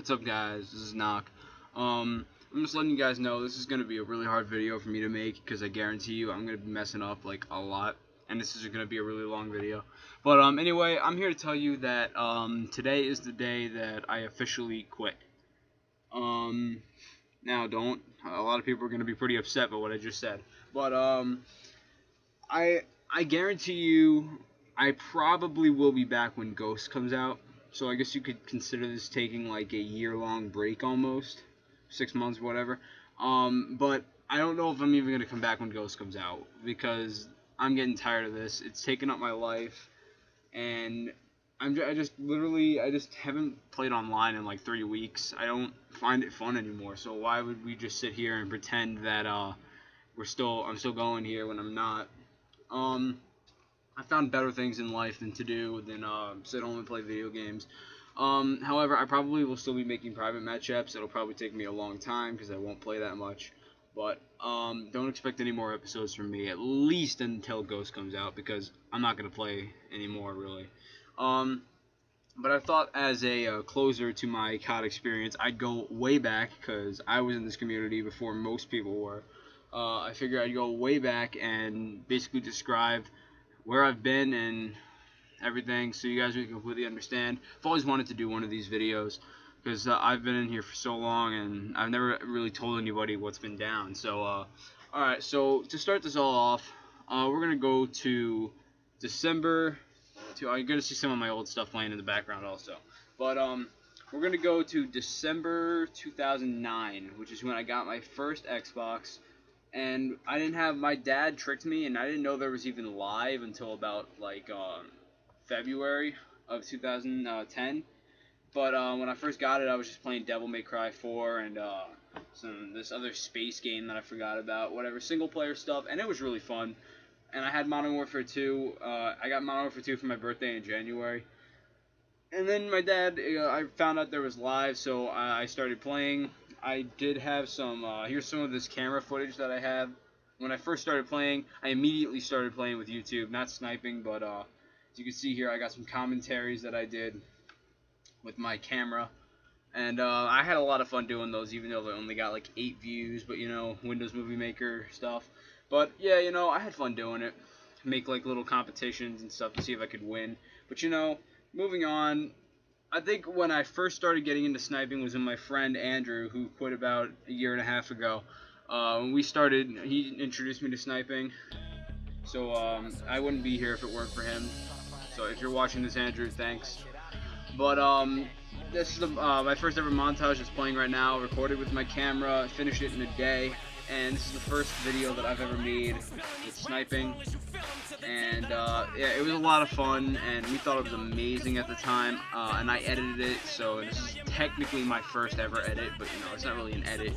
What's up, guys? This is Knock. I'm just letting you guys know this is going to be a really hard video for me to make because I guarantee you I'm going to be messing up like a lot, and this is going to be a really long video. But anyway, I'm here to tell you that today is the day that I officially quit. Now a lot of people are going to be pretty upset by what I just said, but I guarantee you I probably will be back when Ghost comes out. So I guess you could consider this taking like a year-long break almost, 6 months, whatever. But I don't know if I'm even gonna come back when Ghost comes out because I'm getting tired of this. It's taken up my life, and I just haven't played online in like 3 weeks. I don't find it fun anymore. So why would we just sit here and pretend that I'm still going here when I'm not? I found better things in life than sit home and play video games. However, I probably will still be making private match apps. It'll probably take me a long time because I won't play that much. But don't expect any more episodes from me, at least until Ghost comes out, because I'm not going to play anymore, really. But I thought as a closer to my COD experience, I'd go way back, because I was in this community before most people were. I figured I'd go way back and basically describe where I've been and everything, so you guys can completely understand. I've always wanted to do one of these videos because I've been in here for so long and I've never really told anybody what's been down. So alright, so to start this all off, we're gonna go to December. You're gonna see some of my old stuff playing in the background also, but we're gonna go to December 2009, which is when I got my first Xbox. And my dad tricked me, and I didn't know there was even live until about like February of 2010. But when I first got it, I was just playing Devil May Cry 4 and this other space game that I forgot about, whatever, single player stuff, and it was really fun. And I had Modern Warfare 2. I got Modern Warfare 2 for my birthday in January. And then my dad, I found out there was live, so I started playing. I did have some, here's some of this camera footage that I have. When I first started playing, I immediately started playing with YouTube, not sniping, but as you can see here, I got some commentaries that I did with my camera. And I had a lot of fun doing those, even though they only got like 8 views, but you know, Windows Movie Maker stuff. But yeah, you know, I had fun doing it. Make like little competitions and stuff to see if I could win. But you know, moving on, I think when I first started getting into sniping was when my friend Andrew, who quit about a year and a half ago, when we started, he introduced me to sniping. So I wouldn't be here if it weren't for him. So if you're watching this, Andrew, thanks. But this is my first ever montage that's playing right now. Recorded with my camera, finished it in a day, and this is the first video that I've ever made with sniping. And yeah, it was a lot of fun, and we thought it was amazing at the time, and I edited it, so this is technically my first ever edit, but you know, it's not really an edit.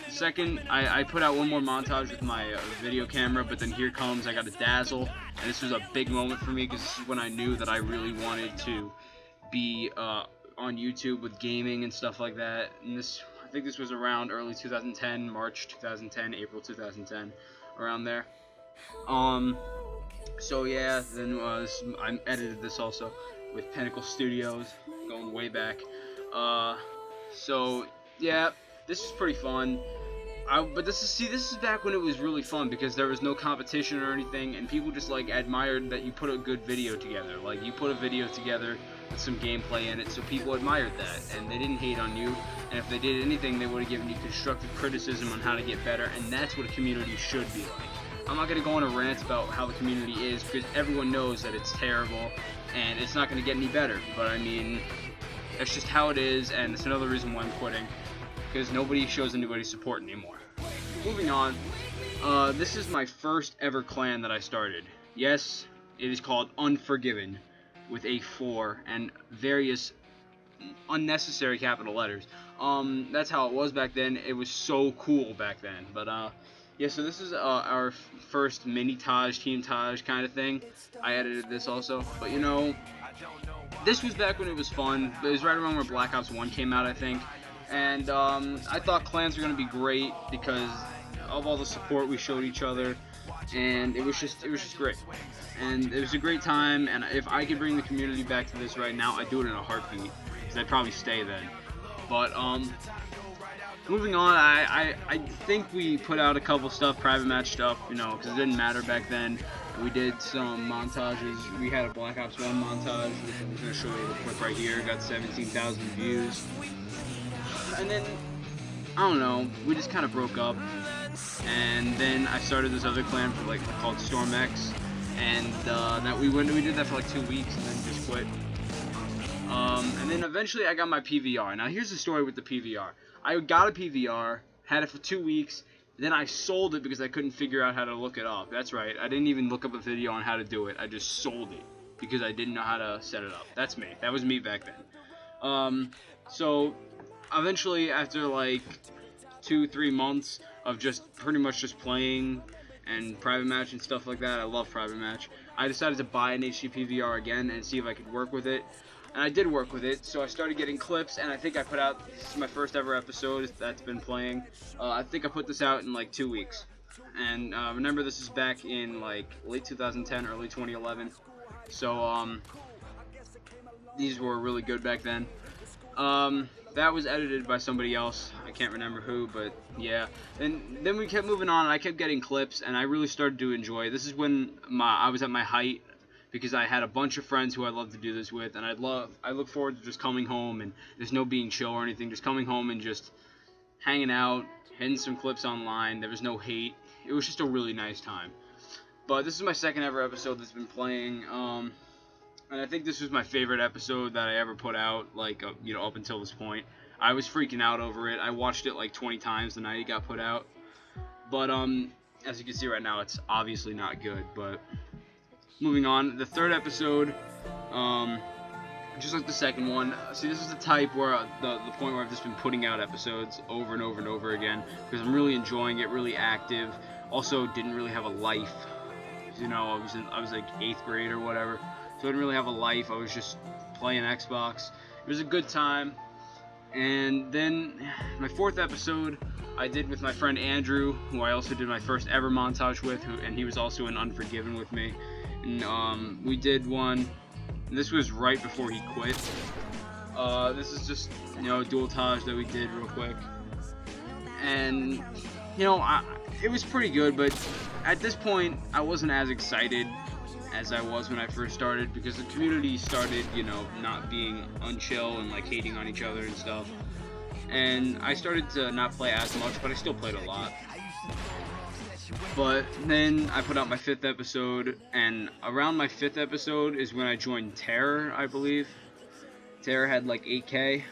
Second, I put out one more montage with my video camera, but then here comes, I got a Dazzle, and this was a big moment for me, because this is when I knew that I really wanted to be on YouTube with gaming and stuff like that, and I think this was around early 2010, March 2010, April 2010, around there. So yeah, then I edited this also with Pinnacle Studios, going way back. So yeah, this is pretty fun. But this is back when it was really fun because there was no competition or anything, and people just like admired that you put a good video together. Like you put a video together with some gameplay in it, so people admired that, and they didn't hate on you. And if they did anything, they would have given you constructive criticism on how to get better, and that's what a community should be like. I'm not going to go on a rant about how the community is because everyone knows that it's terrible and it's not going to get any better. But I mean, that's just how it is, and it's another reason why I'm quitting, because nobody shows anybody support anymore. Moving on, this is my first ever clan that I started. Yes, it is called Unforgiven with a 4 and various unnecessary capital letters. That's how it was back then. It was so cool back then. But yeah, so this is our first mini Taj, Team Taj kind of thing. I edited this also, but you know, this was back when it was fun. It was right around where Black Ops 1 came out, I think. And I thought clans were going to be great because of all the support we showed each other, and it was just great. And it was a great time, and if I could bring the community back to this right now, I'd do it in a heartbeat. because I'd probably stay then. But moving on, I think we put out a couple stuff, private match stuff, you know, because it didn't matter back then. We did some montages. We had a Black Ops 1 montage, which I'm going to show you the clip right here. Got 17,000 views. And then, I don't know, we just kind of broke up. And then I started this other clan called Storm X. And we did that for like 2 weeks and then just quit. And then eventually I got my PVR. Now here's the story with the PVR. I got a PVR, had it for 2 weeks, then I sold it because I couldn't figure out how to look it up. That's right, I didn't even look up a video on how to do it. I just sold it because I didn't know how to set it up. That's me. That was me back then. So eventually, after like 2-3 months of just pretty much just playing and private match and stuff like that, I love private match, I decided to buy an HD PVR again and see if I could work with it. And I did work with it, so I started getting clips, and I think I put out, this is my first ever episode that's been playing. I think I put this out in like 2 weeks. And remember, this is back in like late 2010, early 2011. So these were really good back then. That was edited by somebody else. I can't remember who, but yeah. And then we kept moving on, and I kept getting clips, and I really started to enjoy it. This is when I was at my height, because I had a bunch of friends who I love to do this with, and I look forward to just coming home, and there's no being chill or anything, just coming home and just hanging out, hitting some clips online. There was no hate. It was just a really nice time. But this is my second ever episode that's been playing, and I think this was my favorite episode that I ever put out, like, you know, up until this point. I was freaking out over it. I watched it like 20 times the night it got put out. But as you can see right now, it's obviously not good, but moving on, the third episode, just like the second one, see, this is the type where, the point where I've just been putting out episodes over and over and over again, because I'm really enjoying it, really active. Also, didn't really have a life, you know, I was like 8th grade or whatever, so I didn't really have a life. I was just playing Xbox. It was a good time. And then, my fourth episode, I did with my friend Andrew, who I also did my first ever montage with, and he was also in Unforgiven with me. And we did one, and this was right before he quit. This is just, you know, a dualtage that we did real quick. And, you know, it was pretty good, but at this point, I wasn't as excited as I was when I first started, because the community started, you know, not being unchill and like hating on each other and stuff. And I started to not play as much, but I still played a lot. But then I put out my 5th episode, and around my 5th episode is when I joined Terror, I believe. Terror had like 8K.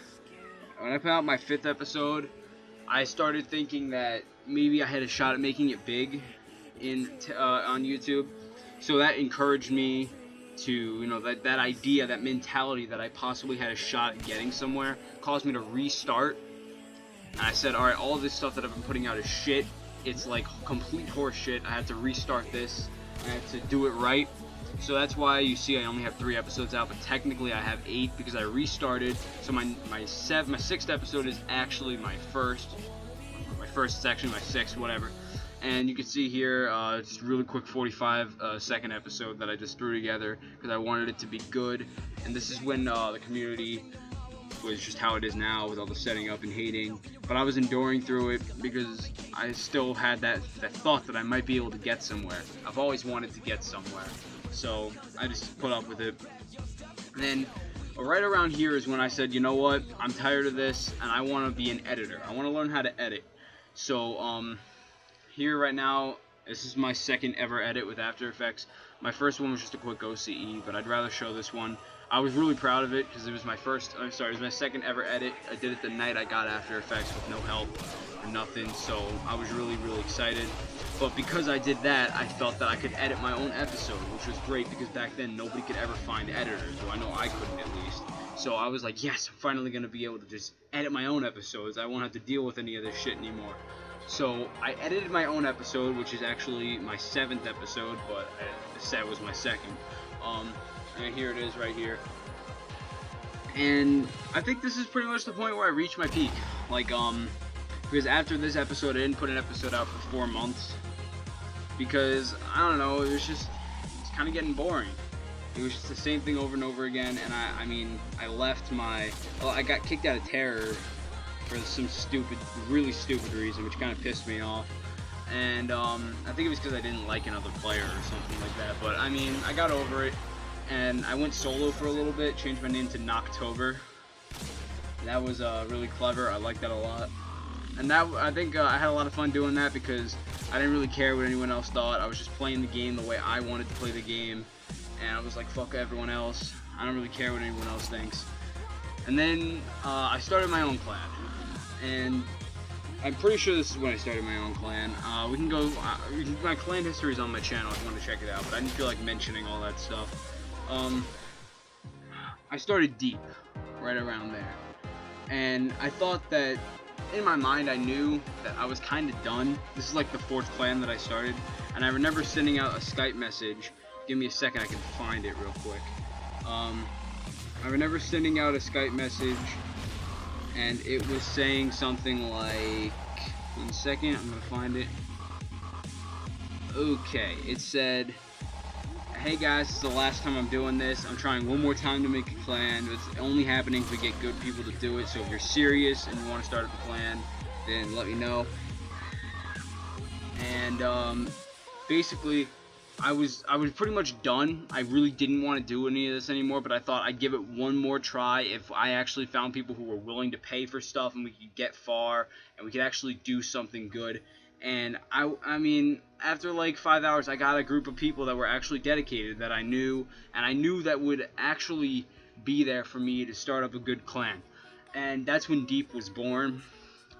When I put out my 5th episode, I started thinking that maybe I had a shot at making it big on YouTube. So that encouraged me to, you know, that idea, that mentality that I possibly had a shot at getting somewhere, caused me to restart. And I said, alright, all this stuff that I've been putting out is shit. It's like complete horse shit. I had to restart this. I had to do it right. So that's why you see I only have 3 episodes out, but technically I have 8 because I restarted. So my 6th episode is actually my first section, my 6th, whatever. And you can see here, just a really quick 45-second episode that I just threw together because I wanted it to be good. And this is when the community was just how it is now with all the setting up and hating. But I was enduring through it because I still had that thought that I might be able to get somewhere. I've always wanted to get somewhere. So I just put up with it. And then right around here is when I said, you know what, I'm tired of this and I want to be an editor. I want to learn how to edit. So here right now, this is my 2nd ever edit with After Effects. My first one was just a quick OCE, but I'd rather show this one. I was really proud of it because it was my it was my 2nd ever edit. I did it the night I got After Effects with no help or nothing, so I was really, really excited. But because I did that, I felt that I could edit my own episode, which was great because back then nobody could ever find editors, or I know I couldn't at least. So I was like, yes, I'm finally going to be able to just edit my own episodes. I won't have to deal with any of this shit anymore. So I edited my own episode, which is actually my 7th episode, but I said it was my 2nd. And here it is right here. And I think this is pretty much the point where I reached my peak. Like, because after this episode, I didn't put an episode out for 4 months. Because, I don't know, it's kind of getting boring. It was just the same thing over and over again, and I mean, I left my, well, I got kicked out of Terror for some stupid, really stupid reason, which kind of pissed me off. And I think it was because I didn't like another player or something like that. But I mean, I got over it, and I went solo for a little bit, changed my name to Noctober. That was really clever. I liked that a lot. And that, I think I had a lot of fun doing that because I didn't really care what anyone else thought. I was just playing the game the way I wanted to play the game, and I was like, fuck everyone else. I don't really care what anyone else thinks. And then I started my own clan, and I'm pretty sure this is when I started my own clan. We can go, my clan history is on my channel if you want to check it out, but I didn't feel like mentioning all that stuff. I started Deep, right around there. And I thought that, in my mind, I knew that I was kind of done. This is like the 4th clan that I started, and I remember sending out a Skype message. Give me a second, I can find it real quick. I remember sending out a Skype message, and it was saying something like, 1 second, I'm gonna find it. Okay, it said, hey guys, this is the last time I'm doing this. I'm trying one more time to make a clan. It's only happening if we get good people to do it. So if you're serious and you want to start up a clan, then let me know. And basically, I was pretty much done. I really didn't want to do any of this anymore, but I thought I'd give it one more try if I actually found people who were willing to pay for stuff and we could get far and we could actually do something good. And I mean, after like 5 hours, I got a group of people that were actually dedicated, that I knew, and I knew that would actually be there for me to start up a good clan. And that's when Deep was born,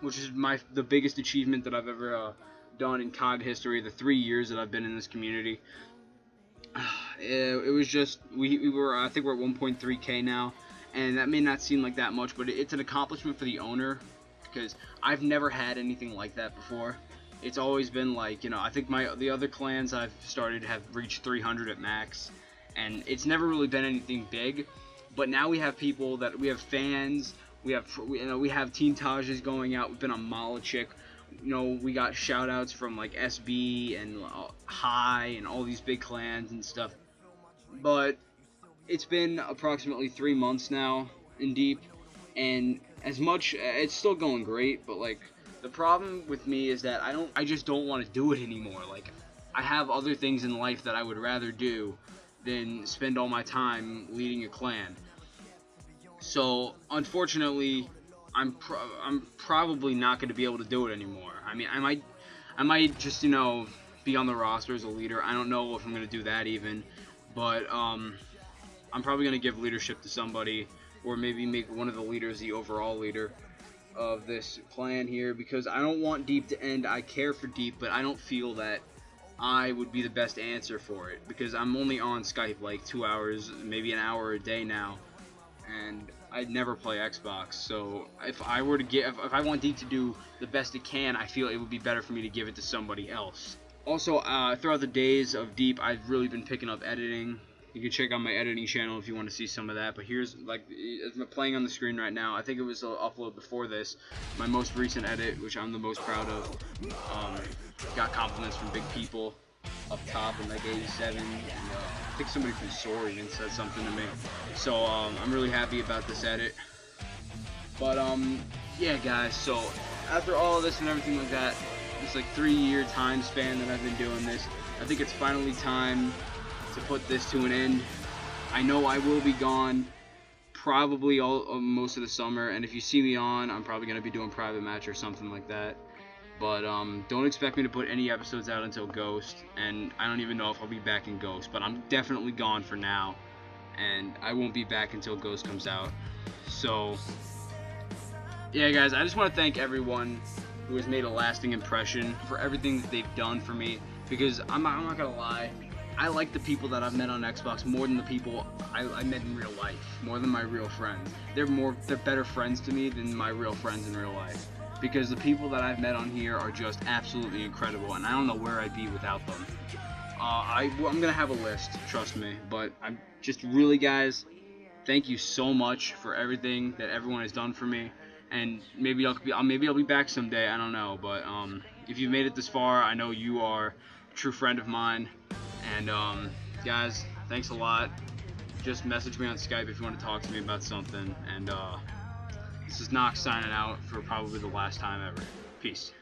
which is the biggest achievement that I've ever done in COD history, the 3 years that I've been in this community. It was just, we were, I think we're at 1.3k now, and that may not seem like that much, but it's an accomplishment for the owner, because I've never had anything like that before. It's always been like, you know, I think the other clans I've started have reached 300 at max, and it's never really been anything big. But now we have people that, we have fans, we have Teen Tajas going out, we've been on Malachik, you know, we got shout outs from like SB and High and all these big clans and stuff. But it's been approximately 3 months now in Deep, and as much, it's still going great, but like, the problem with me is that I just don't want to do it anymore. Like, I have other things in life that I would rather do than spend all my time leading a clan. So, unfortunately, I'm probably not going to be able to do it anymore. I mean, I might just, you know, be on the roster as a leader. I don't know if I'm going to do that even, but I'm probably going to give leadership to somebody, or maybe make one of the leaders the overall leader of this clan here, because I don't want Deep to end. I care for Deep, but I don't feel that I would be the best answer for it, because I'm only on Skype like 2 hours, maybe an hour a day now, and I never play Xbox. So if I were to if I want Deep to do the best it can, I feel it would be better for me to give it to somebody else. Also, throughout the days of Deep, I've really been picking up editing. You can check out my editing channel if you want to see some of that. But here's, like, it's playing on the screen right now. I think it was uploaded before this. My most recent edit, which I'm the most proud of. Got compliments from big people up top in like 87. And, I think somebody from Sor even said something to me. So I'm really happy about this edit. But yeah, guys. So after all of this and everything like that, this like 3-year time span that I've been doing this, I think it's finally time to put this to an end. I know I will be gone probably most of the summer, and if you see me on, I'm probably going to be doing private match or something like that. But don't expect me to put any episodes out until Ghost, and I don't even know if I'll be back in Ghost, but I'm definitely gone for now, and I won't be back until Ghost comes out. So yeah, guys, I just want to thank everyone who has made a lasting impression for everything that they've done for me, because I'm not gonna lie, I like the people that I've met on Xbox more than the people I met in real life, more than my real friends. They're better friends to me than my real friends in real life, because the people that I've met on here are just absolutely incredible, and I don't know where I'd be without them. I'm gonna have a list, trust me, but I'm just really, guys, thank you so much for everything that everyone has done for me, and maybe I'll be back someday, I don't know, but if you've made it this far, I know you are a true friend of mine. And guys, thanks a lot. just message me on Skype if you want to talk to me about something. And this is Knox signing out for probably the last time ever. Peace.